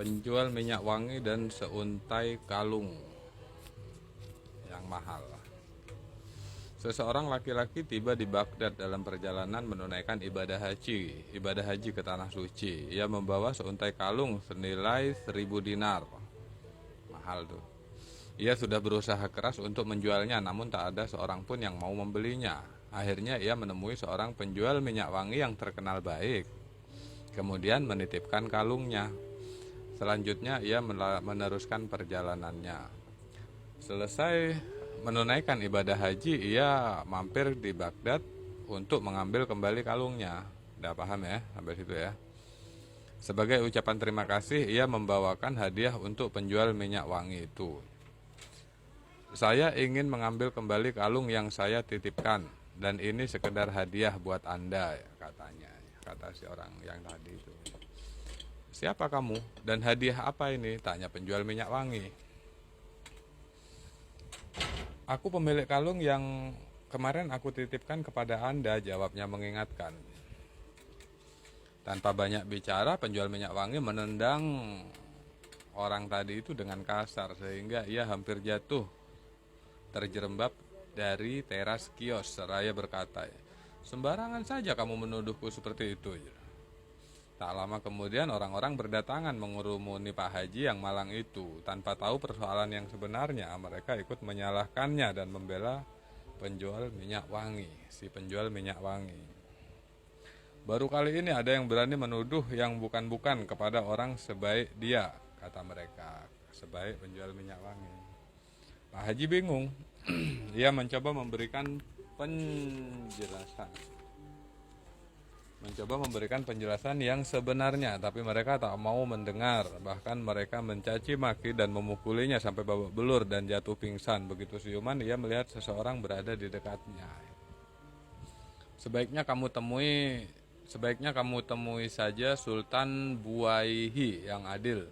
penjual minyak wangi dan seuntai kalung yang mahal. Seseorang laki-laki tiba di Baghdad dalam perjalanan menunaikan ibadah haji ke tanah suci. Ia membawa seuntai kalung senilai 1.000 dinar. Mahal tuh. Ia sudah berusaha keras untuk menjualnya, namun tak ada seorang pun yang mau membelinya. Akhirnya ia menemui seorang penjual minyak wangi yang terkenal baik. Kemudian menitipkan kalungnya. Selanjutnya ia meneruskan perjalanannya. Selesai menunaikan ibadah haji, ia mampir di Baghdad untuk mengambil kembali kalungnya. Udah paham ya sampai situ ya. Sebagai ucapan terima kasih, ia membawakan hadiah untuk penjual minyak wangi itu. Saya ingin mengambil kembali kalung yang saya titipkan, dan ini sekedar hadiah buat Anda, katanya. Kata si orang yang tadi itu. Siapa kamu? Dan hadiah apa ini? Tanya penjual minyak wangi. Aku pemilik kalung yang kemarin aku titipkan kepada Anda, jawabnya mengingatkan. Tanpa banyak bicara, penjual minyak wangi menendang orang tadi itu dengan kasar sehingga ia hampir jatuh terjerembab dari teras kios seraya berkata, "Sembarangan saja kamu menuduhku seperti itu." Tak lama kemudian orang-orang berdatangan mengurumuni Pak Haji yang malang itu. Tanpa tahu persoalan yang sebenarnya, mereka ikut menyalahkannya dan membela penjual minyak wangi, si penjual minyak wangi. Baru kali ini ada yang berani menuduh yang bukan-bukan kepada orang sebaik dia, kata mereka, sebaik penjual minyak wangi. Pak Haji bingung. Ia mencoba memberikan penjelasan yang sebenarnya, tapi mereka tak mau mendengar. Bahkan mereka mencaci maki dan memukulinya sampai babak belur dan jatuh pingsan. Begitu siuman, ia melihat seseorang berada di dekatnya. Sebaiknya kamu temui saja Sultan Buaihi yang adil.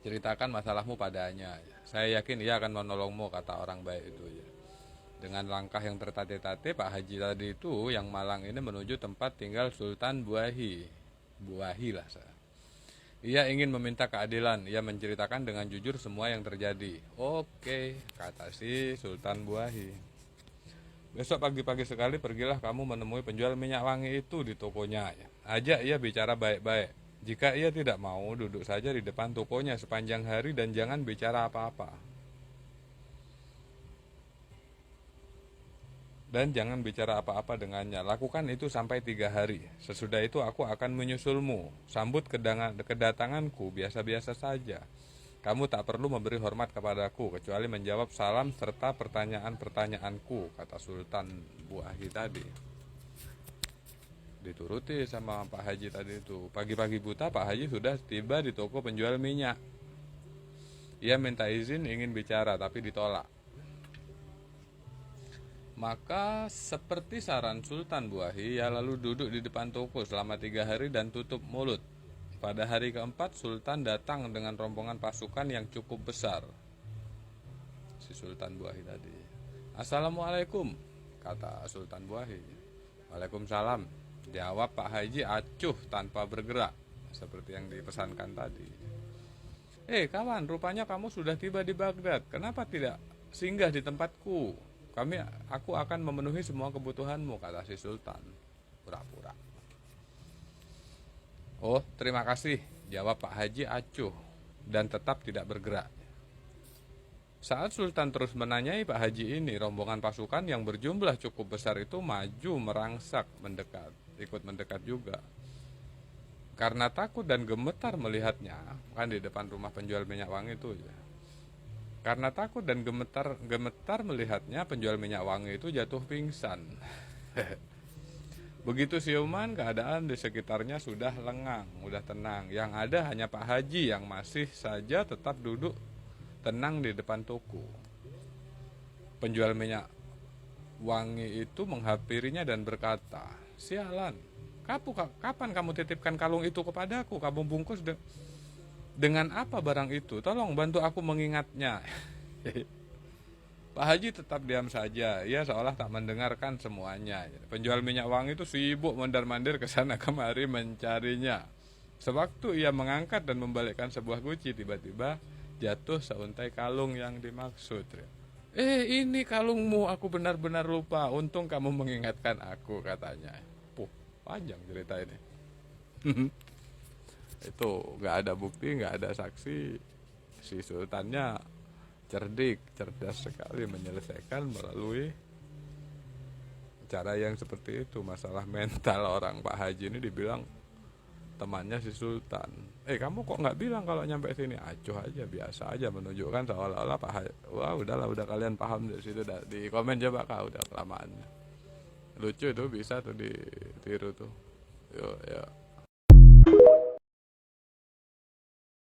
Ceritakan masalahmu padanya. Saya yakin ia akan menolongmu, kata orang baik itu. Dengan langkah yang tertatih-tatih, Pak Haji tadi itu yang malang ini menuju tempat tinggal Sultan Buaihi. Buaihi lah saya. Ia ingin meminta keadilan. Ia menceritakan dengan jujur semua yang terjadi. Oke, kata si Sultan Buaihi. Besok pagi-pagi sekali pergilah kamu menemui penjual minyak wangi itu di tokonya. Ajak ia bicara baik-baik. Jika ia tidak mau, duduk saja di depan tokonya sepanjang hari dan jangan bicara apa-apa. Dan jangan bicara apa-apa dengannya. Lakukan itu sampai 3 hari. Sesudah itu aku akan menyusulmu. Sambut kedatanganku biasa-biasa saja. Kamu tak perlu memberi hormat kepadaku, kecuali menjawab salam serta pertanyaan-pertanyaanku, kata Sultan Buaihi tadi. Dituruti sama Pak Haji tadi itu. Pagi-pagi buta Pak Haji sudah tiba di toko penjual minyak. Ia minta izin ingin bicara, tapi ditolak. Maka seperti saran Sultan Buaihi, ia lalu duduk di depan toko selama 3 hari dan tutup mulut. Pada hari keempat, Sultan datang dengan rombongan pasukan yang cukup besar. Si Sultan Buaihi tadi. Assalamualaikum, kata Sultan Buaihi. Waalaikumsalam, jawab Pak Haji acuh tanpa bergerak, seperti yang dipesankan tadi. Kawan, rupanya kamu sudah tiba di Baghdad. Kenapa tidak singgah di tempatku? Aku akan memenuhi semua kebutuhanmu, kata si Sultan. Pura-pura. Oh, terima kasih, jawab Pak Haji acuh dan tetap tidak bergerak. Saat Sultan terus menanyai Pak Haji ini, rombongan pasukan yang berjumlah cukup besar itu maju merangsak ikut mendekat juga. Karena takut dan gemetar melihatnya, kan di depan rumah penjual minyak wangi itu ya. Karena takut dan gemetar melihatnya, penjual minyak wangi itu jatuh pingsan. Begitu siuman, keadaan di sekitarnya sudah lengang, sudah tenang. Yang ada hanya Pak Haji yang masih saja tetap duduk tenang di depan toko. Penjual minyak wangi itu menghampirinya dan berkata, "Sialan, kapan kamu titipkan kalung itu kepadaku? Kamu bungkus dengan apa barang itu? Tolong bantu aku mengingatnya." Pak Haji tetap diam saja. Ia seolah tak mendengarkan semuanya. Penjual minyak wangi itu sibuk mondar-mandir ke sana kemari mencarinya. Sewaktu ia mengangkat dan membalikkan sebuah guci, tiba-tiba jatuh seuntai kalung yang dimaksud. Ini kalungmu, aku benar-benar lupa. Untung kamu mengingatkan aku, katanya. Panjang cerita ini. Itu nggak ada bukti, nggak ada saksi. Si sultannya cerdas sekali menyelesaikan melalui cara yang seperti itu. Masalah mental orang Pak Haji ini dibilang temannya si sultan. Kamu kok nggak bilang kalau nyampe sini? Acuh aja, biasa aja, menunjukkan seolah-olah Pak Haji. Wah, udah kalian paham dari situ. Di komen coba kak, udah kelamaan. Lucu itu, bisa tuh ditiru tuh. Yuk.